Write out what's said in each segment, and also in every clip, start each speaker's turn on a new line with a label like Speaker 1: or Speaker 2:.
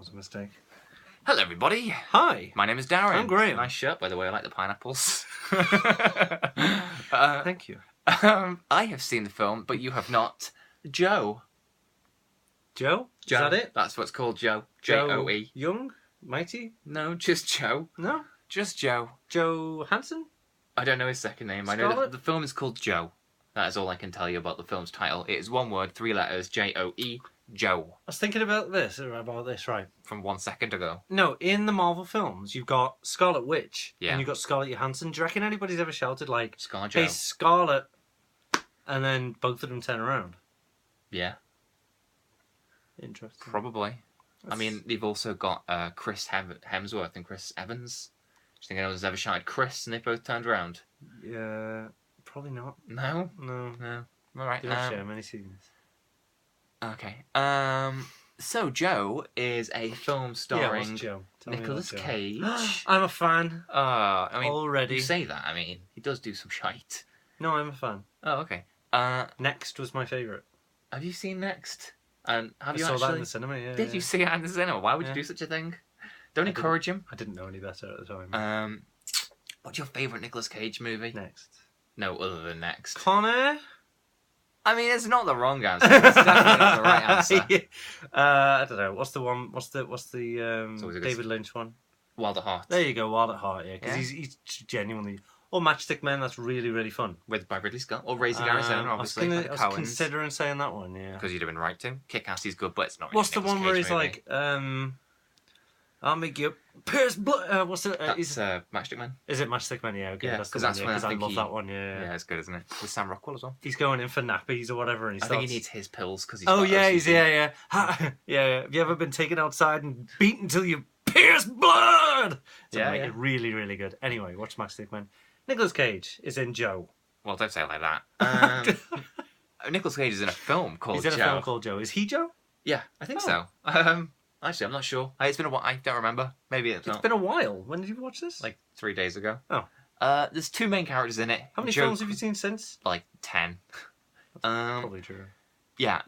Speaker 1: was a mistake.
Speaker 2: Hello, everybody.
Speaker 1: Hi.
Speaker 2: My name is Darren.
Speaker 1: I'm Graham.
Speaker 2: Nice shirt, by the way. I like the pineapples.
Speaker 1: Thank you.
Speaker 2: I have seen the film, but you have not. Joe.
Speaker 1: Joe? Is that it?
Speaker 2: That's what's called Joe. Joe.
Speaker 1: Young? Mighty?
Speaker 2: No, just Joe.
Speaker 1: No?
Speaker 2: Just Joe.
Speaker 1: Joe Hansen?
Speaker 2: I don't know his second name.
Speaker 1: Scarlett?
Speaker 2: I know that the film is called Joe. That is all I can tell you about the film's title. It is one word, 3 letters, Joe. Joe.
Speaker 1: I was thinking about this, right.
Speaker 2: From 1 second ago.
Speaker 1: No, in the Marvel films, you've got Scarlet Witch,
Speaker 2: Yeah.
Speaker 1: and you've got Scarlett Johansson. Do you reckon anybody's ever shouted, like,
Speaker 2: Scar
Speaker 1: hey,
Speaker 2: Joe.
Speaker 1: Scarlet, and then both of them turn around?
Speaker 2: Yeah,
Speaker 1: Interesting.
Speaker 2: probably. I mean, you've also got Chris Hemsworth and Chris Evans. Do you think anyone's ever shouted Chris and they both turned around?
Speaker 1: Yeah, probably not.
Speaker 2: No?
Speaker 1: No.
Speaker 2: No. Alright.
Speaker 1: They don't share many scenes.
Speaker 2: Okay. So Joe is a film starring
Speaker 1: Joe? Tell me
Speaker 2: Nicolas
Speaker 1: about Joe.
Speaker 2: Cage.
Speaker 1: I'm a fan.
Speaker 2: I mean,
Speaker 1: Already.
Speaker 2: you say that. I mean, he does do some shite.
Speaker 1: No, I'm a fan.
Speaker 2: Oh, okay.
Speaker 1: Next was my favourite.
Speaker 2: Have you seen Next? And have
Speaker 1: I
Speaker 2: you
Speaker 1: saw
Speaker 2: actually?
Speaker 1: that in the cinema, yeah.
Speaker 2: Did you see it in the cinema? Why would
Speaker 1: Yeah.
Speaker 2: you do such a thing? Don't
Speaker 1: I
Speaker 2: encourage him.
Speaker 1: I didn't know any better at the time.
Speaker 2: What's your favourite Nicolas Cage movie?
Speaker 1: Next.
Speaker 2: No, other than Next.
Speaker 1: Connor?
Speaker 2: I mean, it's not the wrong answer. It's definitely not the right answer.
Speaker 1: I don't know. What's the one? What's the
Speaker 2: always a good
Speaker 1: David Lynch one?
Speaker 2: Wild at Heart.
Speaker 1: There you go, Wild at Heart. Yeah, because
Speaker 2: Yeah?
Speaker 1: he's genuinely. Or Matchstick Men. That's really really fun.
Speaker 2: By Ridley Scott. Or Raising Arizona, obviously.
Speaker 1: I was considering saying that one. Yeah.
Speaker 2: Because you'd have been right to. Kick-Ass is good, but it's not really
Speaker 1: What's the
Speaker 2: Nicolas
Speaker 1: one where
Speaker 2: Cage
Speaker 1: he's
Speaker 2: movie.
Speaker 1: like, I'll make you Pierce Blood. What's it?
Speaker 2: That's Matchstick Man.
Speaker 1: Is it Matchstick Men? Yeah, okay.
Speaker 2: Yeah,
Speaker 1: that's
Speaker 2: 'cause
Speaker 1: the
Speaker 2: that's
Speaker 1: one.
Speaker 2: when I
Speaker 1: Because I
Speaker 2: think
Speaker 1: love
Speaker 2: he-
Speaker 1: that one. Yeah.
Speaker 2: Yeah, it's good, isn't it? With Sam Rockwell as well.
Speaker 1: He's going in for nappies or whatever, and he
Speaker 2: I
Speaker 1: starts.
Speaker 2: think he needs his pills because he's
Speaker 1: Oh
Speaker 2: got
Speaker 1: yeah,
Speaker 2: OCD.
Speaker 1: he's yeah. Yeah. Have you ever been taken outside and beaten until you pierce blood?
Speaker 2: Yeah,
Speaker 1: Make
Speaker 2: yeah.
Speaker 1: it really, really good. Anyway, watch Matchstick Men. Nicolas Cage is in Joe.
Speaker 2: Well, don't say it like that. Nicolas Cage is in a film called
Speaker 1: He's in a
Speaker 2: Joe.
Speaker 1: film called Joe. Is he Joe?
Speaker 2: Yeah, I think
Speaker 1: Oh.
Speaker 2: so. Actually, I'm not sure. It's been a while. I don't remember. Maybe it's
Speaker 1: It's
Speaker 2: not.
Speaker 1: been a while. When did you watch this?
Speaker 2: Like 3 days ago.
Speaker 1: Oh.
Speaker 2: There's 2 main characters in it.
Speaker 1: How many
Speaker 2: Joe-
Speaker 1: films have you seen since?
Speaker 2: Like 10.
Speaker 1: Probably true.
Speaker 2: Yeah.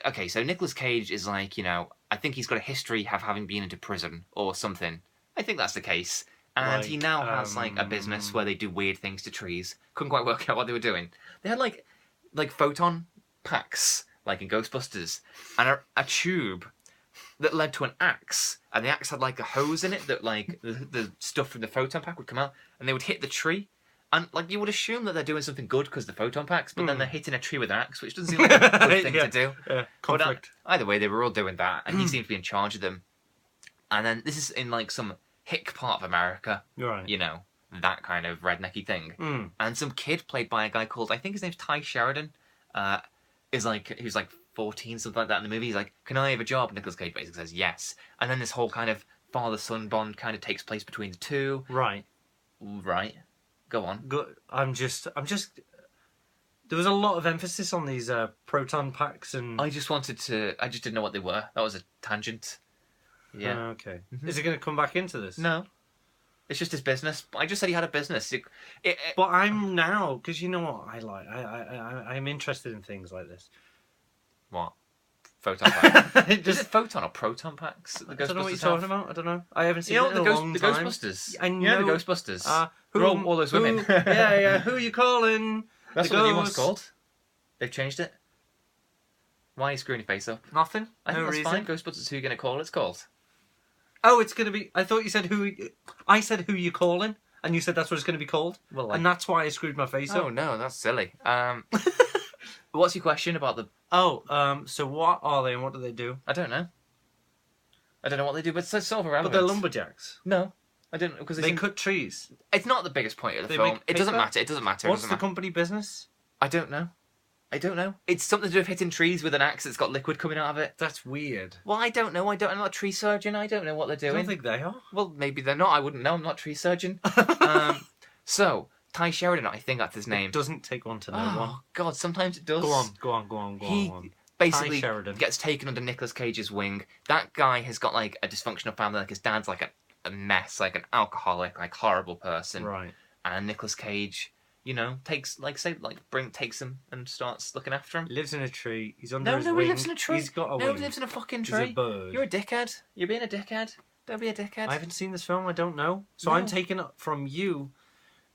Speaker 2: Okay, so Nicolas Cage is like, I think he's got a history of having been into prison or something. I think that's the case. And he now has like a business where they do weird things to trees. Couldn't quite work out what they were doing. They had like photon packs, like in Ghostbusters, and a tube that led to an axe. And the axe had like a hose in it that like the stuff from the photon pack would come out, and they would hit the tree. And like you would assume that they're doing something good because the photon packs, but then they're hitting a tree with an axe, which doesn't seem like a good thing to do.
Speaker 1: Yeah,
Speaker 2: But
Speaker 1: conflict.
Speaker 2: either way, they were all doing that, and he seemed to be in charge of them. And then this is in like some hick part of America,
Speaker 1: You're right.
Speaker 2: That kind of rednecky thing. And some kid played by a guy called, I think his name's Ty Sheridan, who's like 14, something like that in the movie. He's like, "Can I have a job?" Nicolas Cage basically says yes. And then this whole kind of father-son bond kind of takes place between the two.
Speaker 1: Right.
Speaker 2: Right. Go on.
Speaker 1: Good. I'm just. There was a lot of emphasis on these proton packs and.
Speaker 2: I just didn't know what they were. That was a tangent. Yeah.
Speaker 1: Okay. Is it going to come back into this?
Speaker 2: No. It's just his business. I just said he had a business.
Speaker 1: But I'm now, because you know what I like. I'm interested in things like this.
Speaker 2: What? Photon packs? Is
Speaker 1: Just,
Speaker 2: it photon or proton packs?
Speaker 1: I don't know what you're talking about. I don't know. I haven't seen
Speaker 2: You know
Speaker 1: it in
Speaker 2: the
Speaker 1: a long
Speaker 2: the
Speaker 1: time.
Speaker 2: Ghostbusters.
Speaker 1: I
Speaker 2: You know
Speaker 1: know.
Speaker 2: the Ghostbusters.
Speaker 1: Who,
Speaker 2: all those women.
Speaker 1: Yeah. Who are you calling?
Speaker 2: That's
Speaker 1: The
Speaker 2: what the new one's
Speaker 1: ghost.
Speaker 2: called. They've changed it. Why are you screwing your face up?
Speaker 1: Nothing.
Speaker 2: I think
Speaker 1: no
Speaker 2: that's
Speaker 1: reason.
Speaker 2: fine. Ghostbusters. Who are you going to call? It's called.
Speaker 1: Oh, it's going to be. I thought you said who. I said who you calling, and you said that's what it's going to be called.
Speaker 2: Well, like-
Speaker 1: and that's why I screwed my face
Speaker 2: Oh
Speaker 1: up.
Speaker 2: no, that's silly. What's your question about the?
Speaker 1: Oh, so what are they and what do they do?
Speaker 2: I don't know. I don't know what they do, but it's sort of irrelevant.
Speaker 1: But they're lumberjacks.
Speaker 2: No, I don't because
Speaker 1: They cut trees.
Speaker 2: It's not the biggest point of the
Speaker 1: They
Speaker 2: film.
Speaker 1: make
Speaker 2: It doesn't
Speaker 1: paper?
Speaker 2: matter. It doesn't matter. It
Speaker 1: What's
Speaker 2: doesn't
Speaker 1: the
Speaker 2: matter.
Speaker 1: company business?
Speaker 2: I don't know. It's something to do with hitting trees with an axe that's got liquid coming out of it.
Speaker 1: That's weird.
Speaker 2: Well, I don't know. I'm not a tree surgeon. I don't know what they're
Speaker 1: I
Speaker 2: doing.
Speaker 1: don't think they are.
Speaker 2: Well, maybe they're not. I wouldn't know. I'm not a tree surgeon. So, Ty Sheridan, I think that's his name.
Speaker 1: It doesn't take one to know one.
Speaker 2: Oh, God, sometimes it does.
Speaker 1: Go on.
Speaker 2: He
Speaker 1: on.
Speaker 2: basically
Speaker 1: Ty Sheridan.
Speaker 2: gets taken under Nicolas Cage's wing. That guy has got, like, a dysfunctional family. Like, his dad's, like, a mess, like, an alcoholic, like, horrible person.
Speaker 1: Right.
Speaker 2: And Nicolas Cage, you know, takes him and starts looking after him.
Speaker 1: He lives in a tree. He's under
Speaker 2: No,
Speaker 1: his
Speaker 2: nobody
Speaker 1: wing.
Speaker 2: lives in a tree.
Speaker 1: He's got a wing.
Speaker 2: Nobody lives in a fucking tree.
Speaker 1: He's a bird.
Speaker 2: You're a dickhead. You're being a dickhead. Don't be a dickhead.
Speaker 1: I haven't seen this film. I don't know. So
Speaker 2: No.
Speaker 1: I'm taking it from you.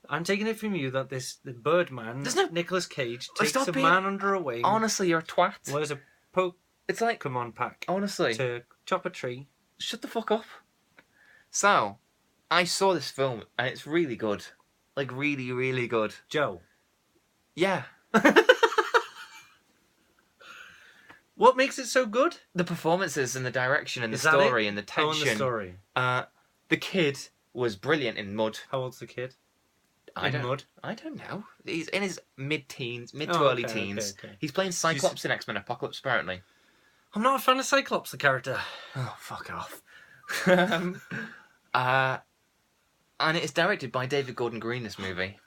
Speaker 1: That the Birdman, Nicolas Cage, takes a man under a wing.
Speaker 2: Honestly, you're a twat.
Speaker 1: Wears a
Speaker 2: It's like
Speaker 1: Pokemon pack.
Speaker 2: Honestly,
Speaker 1: to chop a tree.
Speaker 2: Shut the fuck up. So, I saw this film and it's really good. Like really, really good.
Speaker 1: Joe.
Speaker 2: Yeah.
Speaker 1: What makes it so good?
Speaker 2: The performances and the direction and the story and the tension.
Speaker 1: Oh, and the story.
Speaker 2: The kid was brilliant in Mud.
Speaker 1: How old's the kid?
Speaker 2: Mud? I don't know. He's in his mid to early teens. Okay. He's playing Cyclops in X-Men Apocalypse, apparently.
Speaker 1: I'm not a fan of Cyclops, the character.
Speaker 2: Oh, fuck off. And it's directed by David Gordon Green, this movie.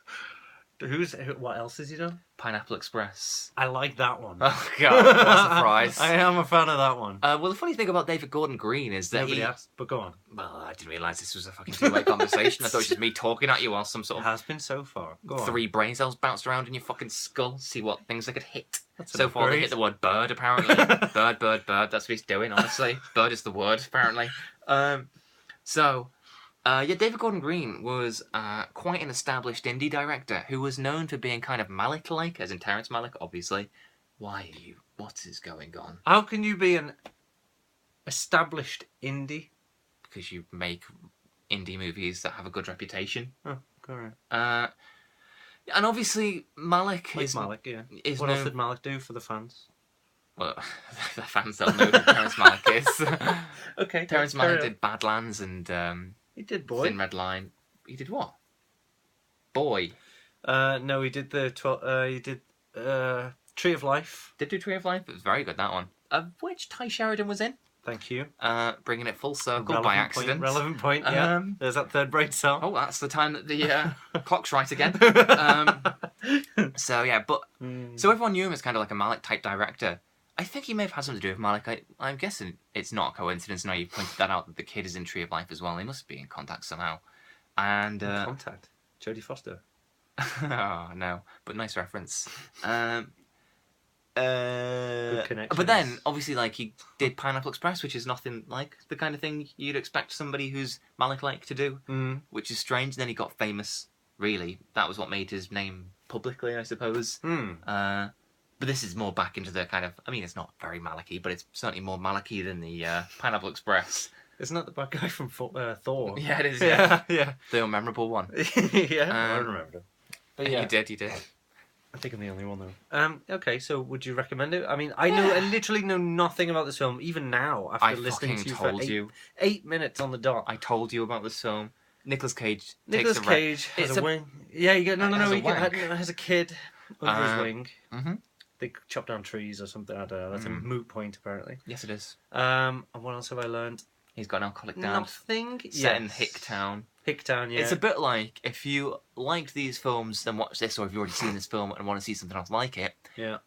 Speaker 1: What else has he done?
Speaker 2: Pineapple Express.
Speaker 1: I like that one.
Speaker 2: Oh, God, what a surprise.
Speaker 1: I am a fan of that one.
Speaker 2: Well, the funny thing about David Gordon Green is that
Speaker 1: Nobody asked, but go on.
Speaker 2: Well, I didn't realise this was a fucking two-way conversation. I thought it was just me talking at you while some sort of...
Speaker 1: It has been so far. Go on.
Speaker 2: 3 brain cells bounced around in your fucking skull, see what things they could hit.
Speaker 1: That's
Speaker 2: so far, they hit the word bird, apparently. Bird. That's what he's doing, honestly. Bird is the word, apparently. David Gordon Green was quite an established indie director who was known for being kind of Malick-like, as in Terrence Malick, obviously. What is going on?
Speaker 1: How can you be an established indie?
Speaker 2: Because you make indie movies that have a good reputation.
Speaker 1: Oh, correct.
Speaker 2: And obviously, Malick
Speaker 1: like
Speaker 2: is...
Speaker 1: Malick, yeah.
Speaker 2: Is
Speaker 1: what else did Malick do for the fans?
Speaker 2: Well, the fans don't know who Terrence Malick is.
Speaker 1: Okay.
Speaker 2: Terrence Malick did Badlands and...
Speaker 1: he did Boy.
Speaker 2: Thin Red Line. He did what? Boy.
Speaker 1: No, he did Tree of Life.
Speaker 2: Did do Tree of Life? It was very good, that one. Which Ty Sheridan was in.
Speaker 1: Thank you.
Speaker 2: Bringing it full circle by accident.
Speaker 1: Relevant point, yeah. There's that third brain cell.
Speaker 2: Oh, that's the time that the clock's right again. So everyone knew him as kind of like a Malick-type director. I think he may have had something to do with Malick. I'm guessing it's not a coincidence now you pointed that out, that the kid is in Tree of Life as well. They must be in contact somehow. And
Speaker 1: contact? Jodie Foster?
Speaker 2: Oh, no. But nice reference.
Speaker 1: Good connections.
Speaker 2: But then, obviously, he did Pineapple Express, which is nothing like the kind of thing you'd expect somebody who's Malick-like to do, which is strange. And then he got famous, really. That was what made his name publicly, I suppose. But this is more back into the kind of... I mean, it's not very Malick-y, but it's certainly more Malick-y than the Pineapple Express.
Speaker 1: Isn't that the bad guy from Thor?
Speaker 2: Yeah, it is,
Speaker 1: yeah.
Speaker 2: The memorable one.
Speaker 1: Yeah, I remember. But
Speaker 2: yeah. You did.
Speaker 1: I think I'm the only one, though. Okay, so would you recommend it? I mean, I literally know nothing about this film, even now, after listening to you for 8 minutes on the dot.
Speaker 2: I told you about this film. Nicolas Cage
Speaker 1: has a wing. Yeah, he has a kid under his wing.
Speaker 2: Mm-hmm.
Speaker 1: They chop down trees or something. I don't know. That's a moot point, apparently.
Speaker 2: Yes, it is.
Speaker 1: And what else have I learned?
Speaker 2: He's got an alcoholic dad.
Speaker 1: Nothing.
Speaker 2: Set in Hicktown.
Speaker 1: Hicktown, yeah.
Speaker 2: It's a bit like, if you liked these films, then watch this, or if you've already seen this film and want to see something else like it.
Speaker 1: Yeah.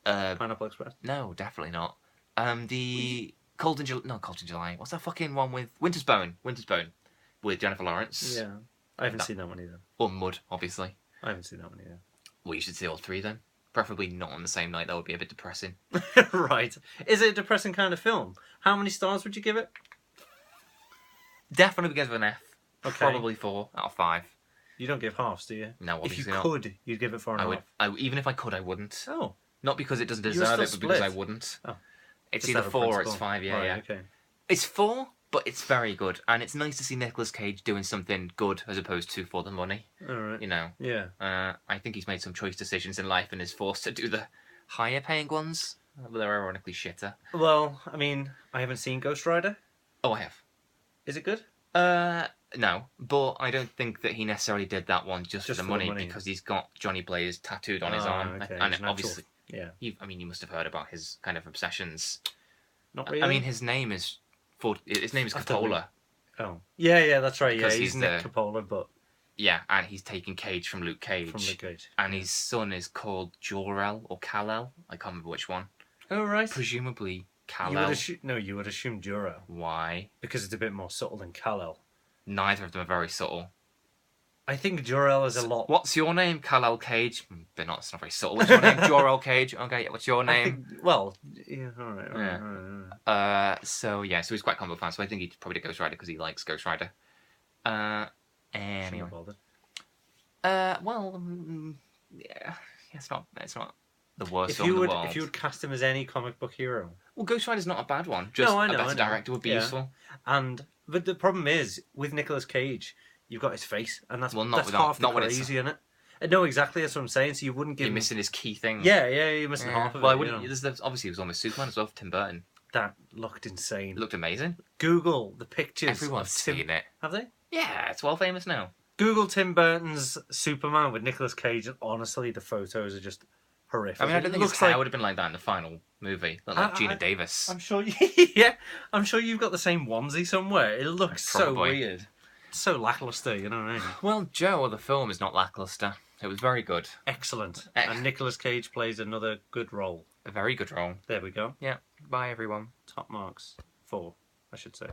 Speaker 1: Pineapple Express?
Speaker 2: No, definitely not. The Cold in July. What's that fucking one with Winter's Bone? With Jennifer Lawrence.
Speaker 1: Yeah. I haven't seen that one either.
Speaker 2: Or Mud, obviously.
Speaker 1: I haven't seen that one either.
Speaker 2: Well, you should see all 3 then. Preferably not on the same night. That would be a bit depressing.
Speaker 1: Right. Is it a depressing kind of film? How many stars would you give it?
Speaker 2: Definitely begins with an F.
Speaker 1: Okay.
Speaker 2: Probably 4 out of 5.
Speaker 1: You don't give halves, do you?
Speaker 2: No, obviously
Speaker 1: not. If you could, you'd give it 4.5.
Speaker 2: Even if I could, I wouldn't.
Speaker 1: Oh.
Speaker 2: Not because it doesn't deserve it, but because I wouldn't.
Speaker 1: Oh.
Speaker 2: It's either 4 or it's 5, yeah,
Speaker 1: right,
Speaker 2: yeah.
Speaker 1: Okay.
Speaker 2: It's 4, but it's very good. And it's nice to see Nicolas Cage doing something good as opposed to for the money.
Speaker 1: All right.
Speaker 2: You know?
Speaker 1: Yeah.
Speaker 2: I think he's made some choice decisions in life and is forced to do the higher paying ones. But they're ironically shitter.
Speaker 1: Well, I mean, I haven't seen Ghost Rider.
Speaker 2: Oh, I have.
Speaker 1: Is it good?
Speaker 2: No, but I don't think that he necessarily did that one just for the money, because he's got Johnny Blaze tattooed on his arm,
Speaker 1: okay.
Speaker 2: and obviously,
Speaker 1: yeah.
Speaker 2: You must have heard about his kind of obsessions.
Speaker 1: Not really.
Speaker 2: I mean, his name is Coppola.
Speaker 1: Oh, yeah, that's right. Yeah,
Speaker 2: Because
Speaker 1: he's Nick Coppola, but
Speaker 2: yeah, and he's taking Cage from Luke Cage. And his son is called Jor-El or Kal-El. I can't remember which one.
Speaker 1: Oh right.
Speaker 2: Presumably Kal-El.
Speaker 1: You would assume Jor-El.
Speaker 2: Why?
Speaker 1: Because it's a bit more subtle than Kal-El.
Speaker 2: Neither of them are very subtle.
Speaker 1: I think Jor-El is a lot.
Speaker 2: What's your name? Kal-El Cage. It's not very subtle. What's your name? Jor-El Cage. Okay, what's your name?
Speaker 1: Yeah, all right.
Speaker 2: So he's quite a comic book fan. So I think he'd probably do Ghost Rider because he likes Ghost Rider. Anyway. Yeah, it's not the worst film in the world.
Speaker 1: If you would cast him as any comic book hero,
Speaker 2: well, Ghost Rider's not a bad one. Just a better director would be useful.
Speaker 1: But the problem is with Nicolas Cage, you've got his face, and that's half the crazy in it. No, exactly. That's what I'm saying. So you wouldn't give.
Speaker 2: You're missing his key thing.
Speaker 1: Yeah, you're missing half of it.
Speaker 2: Well, I wouldn't. Obviously, it was almost Superman as well, Tim Burton.
Speaker 1: That looked insane.
Speaker 2: It looked amazing.
Speaker 1: Google the pictures.
Speaker 2: Everyone's seen it.
Speaker 1: Have they?
Speaker 2: Yeah, it's well famous now.
Speaker 1: Google Tim Burton's Superman with Nicolas Cage, and honestly, the photos are just horrific.
Speaker 2: I mean, I don't think his hair would have been like that in the final movie. Like Gina Davis.
Speaker 1: I'm sure. I'm sure you've got the same onesie somewhere. It looks so weird. It's so lackluster, you know what I mean?
Speaker 2: Well, Joe, the film is not lackluster. It was very good.
Speaker 1: Excellent. And Nicolas Cage plays another good role.
Speaker 2: A very good role.
Speaker 1: There we go.
Speaker 2: Yeah. Bye, everyone.
Speaker 1: Top marks. 4, I should say.